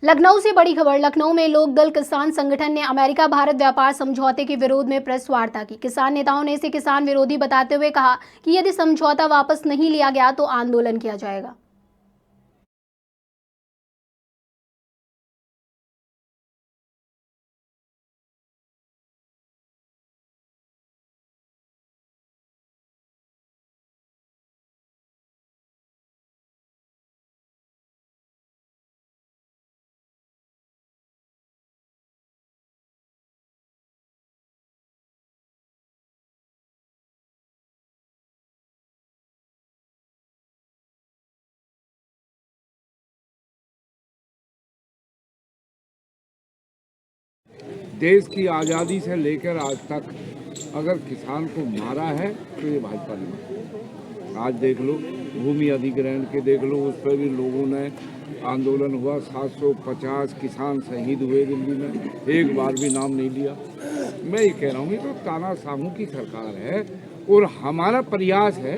लखनऊ से बड़ी खबर। लखनऊ में लोकदल किसान संगठन ने अमेरिका भारत व्यापार समझौते के विरोध में प्रेस वार्ता की। किसान नेताओं ने इसे किसान विरोधी बताते हुए कहा कि यदि समझौता वापस नहीं लिया गया तो आंदोलन किया जाएगा। देश की आज़ादी से लेकर आज तक अगर किसान को मारा है तो ये भाजपा ने मारा। आज देख लो, भूमि अधिग्रहण के देख लो, उस पर भी लोगों ने आंदोलन हुआ। 750 किसान शहीद हुए दिल्ली में, एक बार भी नाम नहीं लिया। मैं ये कह रहा हूँ, ये तो तानाशाहों की सरकार है और हमारा प्रयास है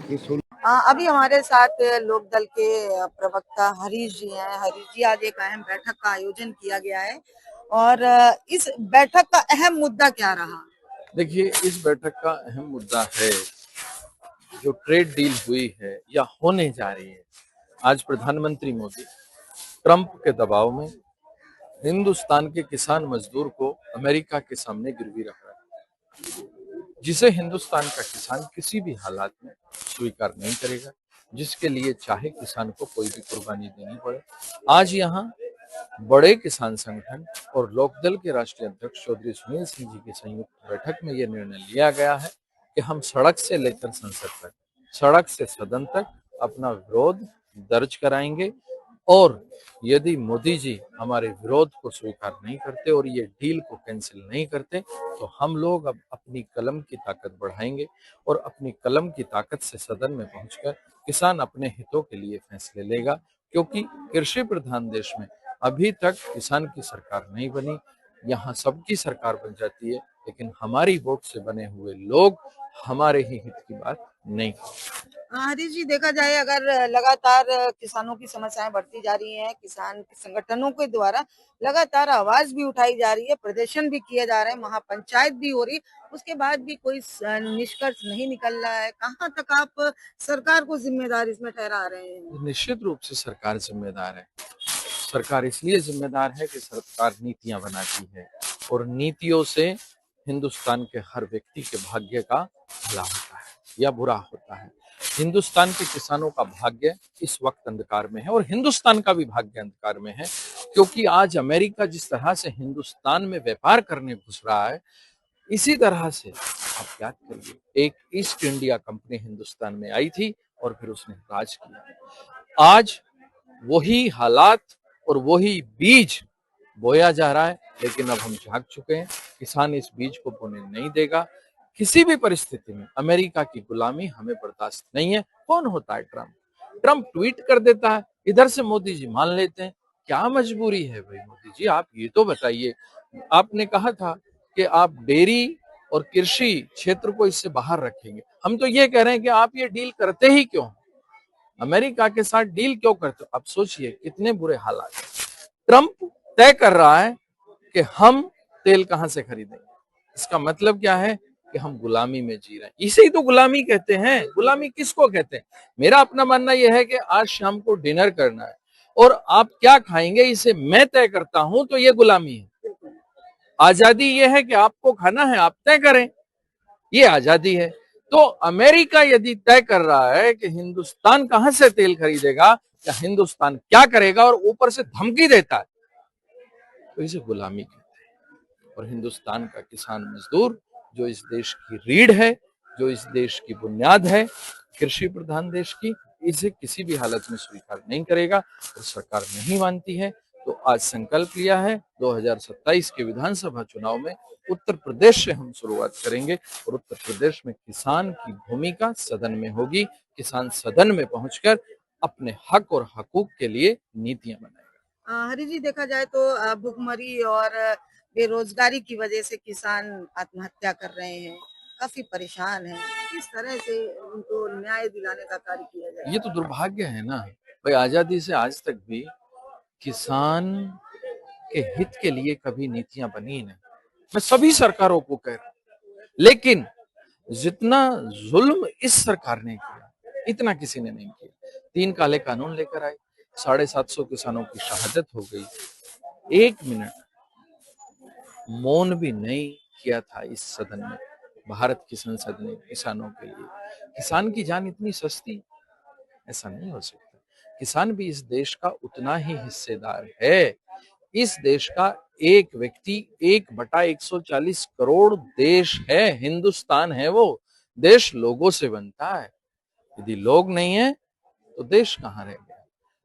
कि अभी हमारे साथ लोकदल के प्रवक्ता हरीश जी हैं। हरीश जी, आज एक अहम बैठक का आयोजन किया गया है और इस बैठक का अहम मुद्दा क्या रहा? देखिए, इस बैठक का अहम मुद्दा है जो ट्रेड डील हुई है या होने जा रही है। आज प्रधानमंत्री मोदी ट्रंप के दबाव में हिंदुस्तान के किसान मजदूर को अमेरिका के सामने गिरवी रख रहा है, जिसे हिंदुस्तान का किसान किसी भी हालात में स्वीकार नहीं करेगा, जिसके लिए चाहे किसान को कोई भी कुर्बानी देनी पड़े। आज यहाँ बड़े किसान संगठन और लोकदल के राष्ट्रीय अध्यक्ष चौधरी सुनील सिंह जी की संयुक्त बैठक में यह निर्णय लिया गया है कि हम सड़क से लेकर संसद तक, सड़क से सदन तक अपना विरोध दर्ज कराएंगे और यदि मोदी जी हमारे विरोध को स्वीकार नहीं करते और ये डील को कैंसिल नहीं करते तो हम लोग अब अपनी कलम की ताकत बढ़ाएंगे और अपनी कलम की ताकत से सदन में पहुंचकर किसान अपने हितों के लिए फैसले लेगा। क्योंकि कृषि प्रधान देश में अभी तक किसान की सरकार नहीं बनी। यहाँ सबकी सरकार बन जाती है, लेकिन हमारी वोट से बने हुए लोग हमारे ही हित की बात नहीं करते। हरीश जी, देखा जाए अगर लगातार किसानों की समस्याएं बढ़ती जा रही हैं, किसान संगठनों के द्वारा लगातार आवाज भी उठाई जा रही है, प्रदर्शन भी किए जा रहे हैं, महापंचायत भी हो रही, उसके बाद भी कोई निष्कर्ष नहीं निकल रहा है। कहाँ तक आप सरकार को जिम्मेदार इसमें ठहरा रहे हैं? निश्चित रूप से सरकार जिम्मेदार है। सरकार इसलिए जिम्मेदार है कि सरकार नीतियां बनाती है और नीतियों से हिंदुस्तान के हर व्यक्ति के भाग्य का भला होता है या बुरा होता है। हिंदुस्तान के किसानों का भाग्य इस वक्त अंधकार में है और हिंदुस्तान का भी भाग्य अंधकार में है, क्योंकि आज अमेरिका जिस तरह से हिंदुस्तान में व्यापार करने घुस रहा है, इसी तरह से आप याद करिए, एक ईस्ट इंडिया कंपनी हिंदुस्तान में आई थी और फिर उसने राज किया। आज वही हालात और वही बीज बोया जा रहा है, लेकिन अब हम जाग चुके हैं। किसान इस बीज को बोने नहीं देगा। किसी भी परिस्थिति में अमेरिका की गुलामी हमें बर्दाश्त नहीं है। कौन होता है ट्रंप? ट्रंप ट्वीट कर देता है, इधर से मोदी जी मान लेते हैं। क्या मजबूरी है भाई मोदी जी, आप ये तो बताइए। आपने कहा था कि आप डेयरी और कृषि क्षेत्र को इससे बाहर रखेंगे। हम तो ये कह रहे हैं कि आप ये डील करते ही क्यों? अमेरिका के साथ डील क्यों करते हो? अब सोचिए कितने बुरे हालात। ट्रंप तय कर रहा है कि हम तेल कहां से खरीदेंगे। इसका मतलब क्या है कि हम गुलामी में जी रहे हैं। इसे ही तो गुलामी कहते हैं। गुलामी किसको कहते हैं? मेरा अपना मानना यह है कि आज शाम को डिनर करना है और आप क्या खाएंगे इसे मैं तय करता हूं, तो ये गुलामी है। आजादी ये है कि आपको खाना है, आप तय करें, ये आजादी है। तो अमेरिका यदि तय कर रहा है कि हिंदुस्तान कहां से तेल खरीदेगा या हिंदुस्तान क्या करेगा और ऊपर से धमकी देता है, तो इसे गुलामी कहते हैं। और हिंदुस्तान का किसान मजदूर जो इस देश की रीढ़ है, जो इस देश की बुनियाद है, कृषि प्रधान देश की, इसे किसी भी हालत में स्वीकार नहीं करेगा और सरकार नहीं मानती है। तो आज संकल्प लिया है 2027 के विधानसभा चुनाव में उत्तर प्रदेश से हम शुरुआत करेंगे और उत्तर प्रदेश में किसान की भूमिका सदन में होगी। किसान सदन में पहुंचकर अपने हक और हकूक के लिए नीतियां बनाएगा। हरी जी, देखा जाए तो भुखमरी और बेरोजगारी की वजह से किसान आत्महत्या कर रहे हैं, काफी परेशान हैं। किस तरह से उनको न्याय दिलाने का कार्य किया जाए? ये तो दुर्भाग्य है ना भाई। आजादी से आज तक भी किसान के हित के लिए कभी नीतियां बनी ही नहीं। मैं सभी सरकारों को कह रहा हूं, लेकिन जितना जुल्म इस सरकार ने किया इतना किसी ने नहीं किया। 3 काले कानून लेकर आए, 750 किसानों की शहादत हो गई। 1 मिनट मौन भी नहीं किया था इस सदन में, भारत की संसद ने किसानों के लिए। किसान की जान इतनी सस्ती, ऐसा नहीं हो सकता। किसान भी इस देश का उतना ही हिस्सेदार है। इस देश का एक व्यक्ति 1/140 करोड़ देश है, हिंदुस्तान है वो। देश लोगों से बनता है। यदि लोग नहीं है तो देश कहाँ रह गया।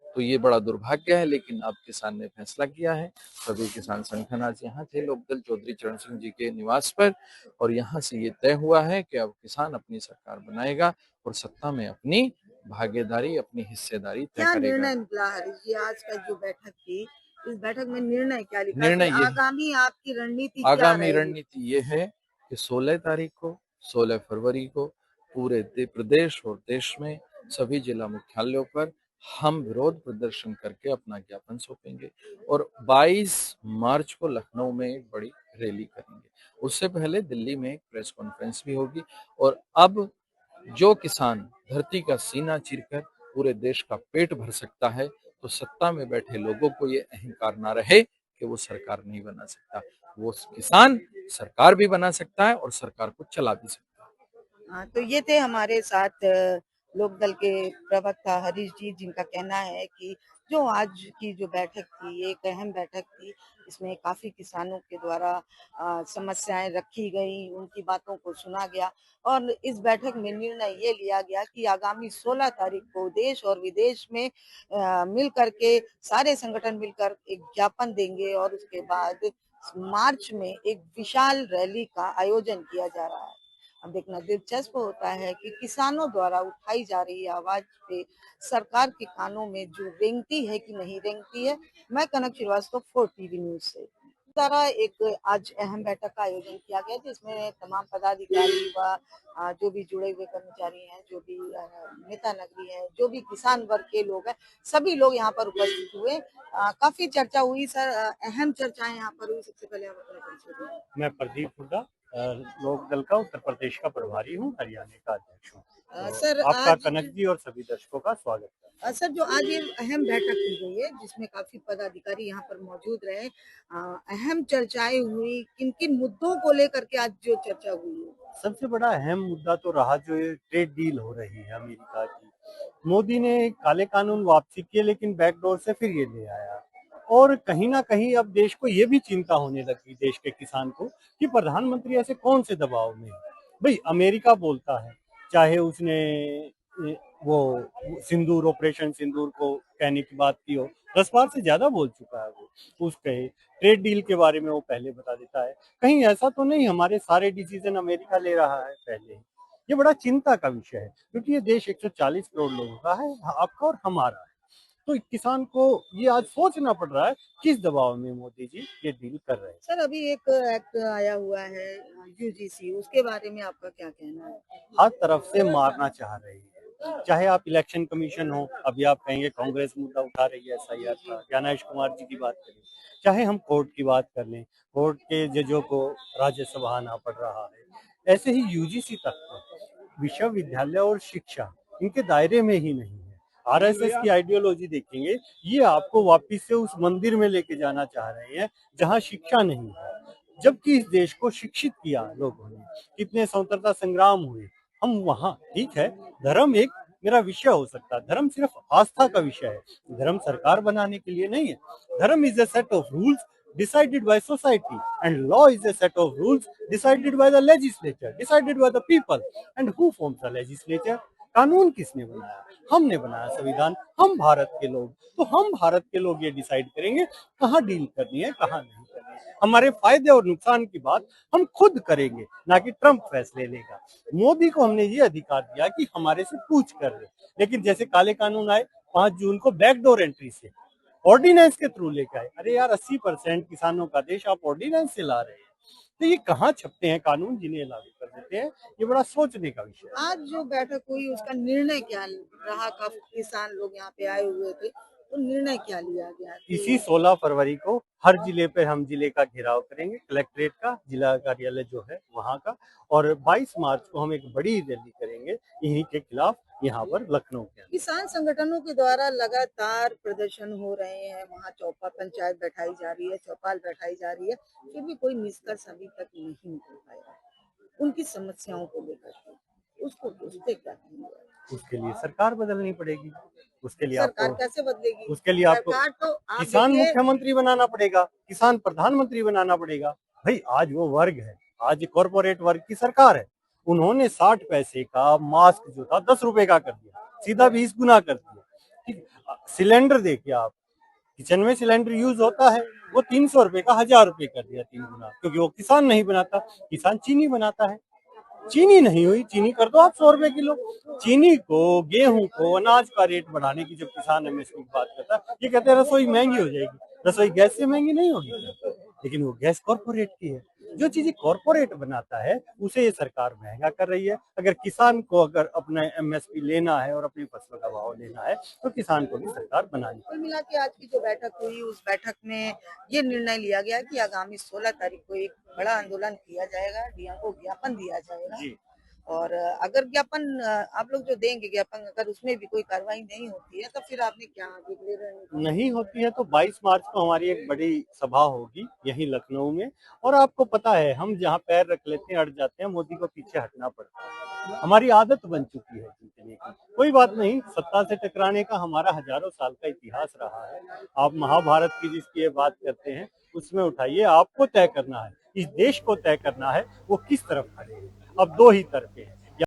तो ये बड़ा दुर्भाग्य है, लेकिन अब किसान ने फैसला किया है। सभी किसान संगठन आज यहाँ थे लोकदल चौधरी चरण सिंह जी के निवास पर, और यहाँ से ये तय हुआ है कि अब किसान अपनी सरकार बनाएगा और सत्ता में अपनी भागीदारी, अपनी हिस्सेदारी तय क्या करेगा। निर्णय निकला हरीश जी आज का जो बैठक थी, इस बैठक में निर्णय क्या लिखा निर्णय कि ये आगामी आपकी रणनीति क्या आगामी रहेगी? रणनीति ये है कि 16 तारीख को, 16 फरवरी को पूरे प्रदेश और देश में सभी जिला मुख्यालयों पर हम विरोध प्रदर्शन करके अपना ज्ञापन सौंपेंगे, और 22 मार्च को लखनऊ में एक बड़ी रैली करेंगे। उससे पहले दिल्ली में एक प्रेस कॉन्फ्रेंस भी होगी। और अब जो किसान धरती का सीना चीरकर पूरे देश का पेट भर सकता है, तो सत्ता में बैठे लोगों को ये अहंकार ना रहे कि वो सरकार नहीं बना सकता। वो किसान सरकार भी बना सकता है और सरकार को चला भी सकता है। हाँ, तो ये थे हमारे साथ लोकदल के प्रवक्ता हरीश जी, जिनका कहना है कि जो आज की जो बैठक थी, एक अहम बैठक थी। इसमें काफी किसानों के द्वारा समस्याएं रखी गई, उनकी बातों को सुना गया और इस बैठक में निर्णय ये लिया गया कि आगामी 16 तारीख को देश और विदेश में मिल करके सारे संगठन मिलकर एक ज्ञापन देंगे और उसके बाद मार्च में एक विशाल रैली का आयोजन किया जा रहा है। अब देखना दिलचस्प होता है कि किसानों द्वारा उठाई जा रही आवाज पे सरकार के कानों में जो रेंगती है कि नहीं रेंगती है। मैं कनक श्रीवास्तव, 4 टीवी न्यूज से। द्वारा एक आज अहम बैठक का आयोजन किया गया जिसमें तमाम पदाधिकारी व जो भी जुड़े हुए कर्मचारी हैं, जो भी नेता नगरी है, जो भी किसान वर्ग के लोग हैं, सभी लोग यहाँ पर उपस्थित हुए। काफी चर्चा हुई सर, अहम चर्चाएं यहाँ पर हुई। सबसे पहले आप अपना परिचय दीजिए। मैं प्रदीप हुड्डा, लोक दल का उत्तर प्रदेश का प्रभारी हूँ, हरियाणा का अध्यक्ष हूँ। तो सर आपका आज कनक जी और सभी दर्शकों का स्वागत है। सर जो आज ये अहम बैठक की गई है जिसमें काफी पदाधिकारी यहाँ पर मौजूद रहे, अहम चर्चाएं हुई, किन किन मुद्दों को लेकर के आज जो चर्चा हुई है? सबसे बड़ा अहम मुद्दा तो रहा जो ये ट्रेड डील हो रही है अमेरिका की। मोदी ने काले कानून वापसी किए, लेकिन बैकडोर से फिर ये ले आया। और कहीं ना कहीं अब देश को ये भी चिंता होने लगी, देश के किसान को, कि प्रधानमंत्री ऐसे कौन से दबाव में है। भाई अमेरिका बोलता है, चाहे उसने वो सिंदूर, ऑपरेशन सिंदूर को कहने की बात की हो, 10 बार से ज्यादा बोल चुका है वो। उसके ट्रेड डील के बारे में वो पहले बता देता है। कहीं ऐसा तो नहीं हमारे सारे डिसीजन अमेरिका ले रहा है पहले ही। ये बड़ा चिंता का विषय है, क्योंकि ये देश 140 करोड़ लोगों का है, आपका और हमारा है। तो किसान को ये आज सोचना पड़ रहा है किस दबाव में मोदी जी ये डील कर रहे हैं। सर अभी एक एक्ट आया हुआ है यूजीसी, उसके बारे में आपका क्या कहना है? हर तरफ से मारना चाह रही है, चाहे आप इलेक्शन कमीशन हो, अभी आप कहेंगे कांग्रेस मुद्दा उठा रही है SIR का, ज्ञानेश कुमार जी की बात करें, चाहे हम कोर्ट की बात कर लें, कोर्ट के जजों को राज्यसभा आना पड़ रहा है, ऐसे ही यूजीसी तक विश्वविद्यालय और शिक्षा इनके दायरे में ही नहीं है। RSS की आइडियोलॉजी देखेंगे, ये आपको वापिस से उस मंदिर में लेके जाना चाह रहे हैं जहां शिक्षा नहीं है। जबकि इस देश को शिक्षित किया लोगों ने, कितने स्वतंत्रता संग्राम हुए, हम वहाँ, ठीक है धर्म एक मेरा विषय हो सकता है, धर्म सिर्फ आस्था का विषय है, धर्म सरकार बनाने के लिए नहीं है। धर्म is a set of rules decided by society, and law is a set of rules decided by the legislature, decided by the people. And who forms the legislature? कानून किसने बनाया? हमने बनाया संविधान, हम भारत के लोग। तो हम भारत के लोग ये डिसाइड करेंगे कहाँ डील करनी है, कहाँ नहीं करनी है। हमारे फायदे और नुकसान की बात हम खुद करेंगे, ना कि ट्रंप फैसले लेगा। मोदी को हमने ये अधिकार दिया कि हमारे से पूछ कर ले, लेकिन जैसे काले कानून आए 5 जून को बैकडोर एंट्री से ऑर्डिनेंस के थ्रू लेकर आए। अरे यार 80% किसानों का देश आप ऑर्डिनेंस से ला रहे हैं, तो ये कहाँ छपते हैं कानून जिन्हें लागू कर देते हैं। ये बड़ा सोचने का विषय है। आज जो बैठक हुई उसका निर्णय क्या रहा? काफी किसान लोग यहाँ पे आए हुए थे, तो निर्णय क्या लिया गया? इसी 16 फरवरी को हर जिले पे हम जिले का घेराव करेंगे, कलेक्ट्रेट का, जिला कार्यालय जो है वहाँ का, और 22 मार्च को हम एक बड़ी रैली करेंगे इन्हीं के खिलाफ यहाँ पर लखनऊ के अंदर। किसान संगठनों के द्वारा लगातार प्रदर्शन हो रहे हैं, वहाँ चौपा पंचायत बैठाई जा रही है, चौपाल बैठाई जा रही है, फिर भी कोई निष्कर्ष अभी तक नहीं निकल पाया उनकी समस्याओं को लेकर के। उसको उस पे क्या कहेंगे? उसके लिए सरकार बदलनी पड़ेगी, उसके लिए सरकार आपको कैसे बदलेगी? उसके लिए आपको सरकार तो आप किसान देखिए, मुख्यमंत्री बनाना पड़ेगा, किसान प्रधानमंत्री बनाना पड़ेगा। भाई आज वो वर्ग है, आज कॉर्पोरेट वर्ग की सरकार है, उन्होंने 60 पैसे का मास्क जो था 10 रुपए का कर दिया, सीधा 20 गुना कर दिया। ठीक, सिलेंडर देखिए आप, किचन में सिलेंडर यूज होता है, वो 300 रुपए का 1000 रुपए कर दिया 3 गुना, क्योंकि वो किसान नहीं बनाता, किसान चीनी बनाता है। चीनी नहीं हुई, चीनी कर दो आप 100 रुपए किलो। चीनी को, गेहूं को, अनाज का रेट बढ़ाने की जब किसान एमएसपी की बात करता है, ये कहते हैं रसोई महंगी हो जाएगी। रसोई गैस से महंगी नहीं होगी, लेकिन वो गैस कॉर्पोरेट की है। जो चीजें कॉर्पोरेट बनाता है उसे ये सरकार महंगा कर रही है। अगर किसान को अगर अपना एमएसपी लेना है और अपनी फसलों का भाव लेना है तो किसान को भी सरकार बनानी कुल मिला के आज की जो बैठक हुई, उस बैठक में ये निर्णय लिया गया कि आगामी 16 तारीख को एक बड़ा आंदोलन किया जाएगा, डीएम को ज्ञापन दिया जाएगा। जी। और अगर ज्ञापन आप लोग जो देंगे ज्ञापन, अगर उसमें भी कोई कार्रवाई नहीं होती है तो फिर आपने क्या आगे ले रहे नहीं होती है तो 22 मार्च को हमारी एक बड़ी सभा होगी यहीं लखनऊ में। और आपको पता है हम जहाँ पैर रख लेते हैं अड़ जाते हैं, मोदी को पीछे हटना पड़ता है, हमारी आदत बन चुकी है जीतने की। कोई बात नहीं, सत्ता से टकराने का हमारा हजारों साल का इतिहास रहा है। आप महाभारत की जिसकी ये बात करते हैं उसमें उठाइए, आपको तय करना है, इस देश को तय करना है वो किस तरफ खड़े हैं। अब दो ही तरफे हैं,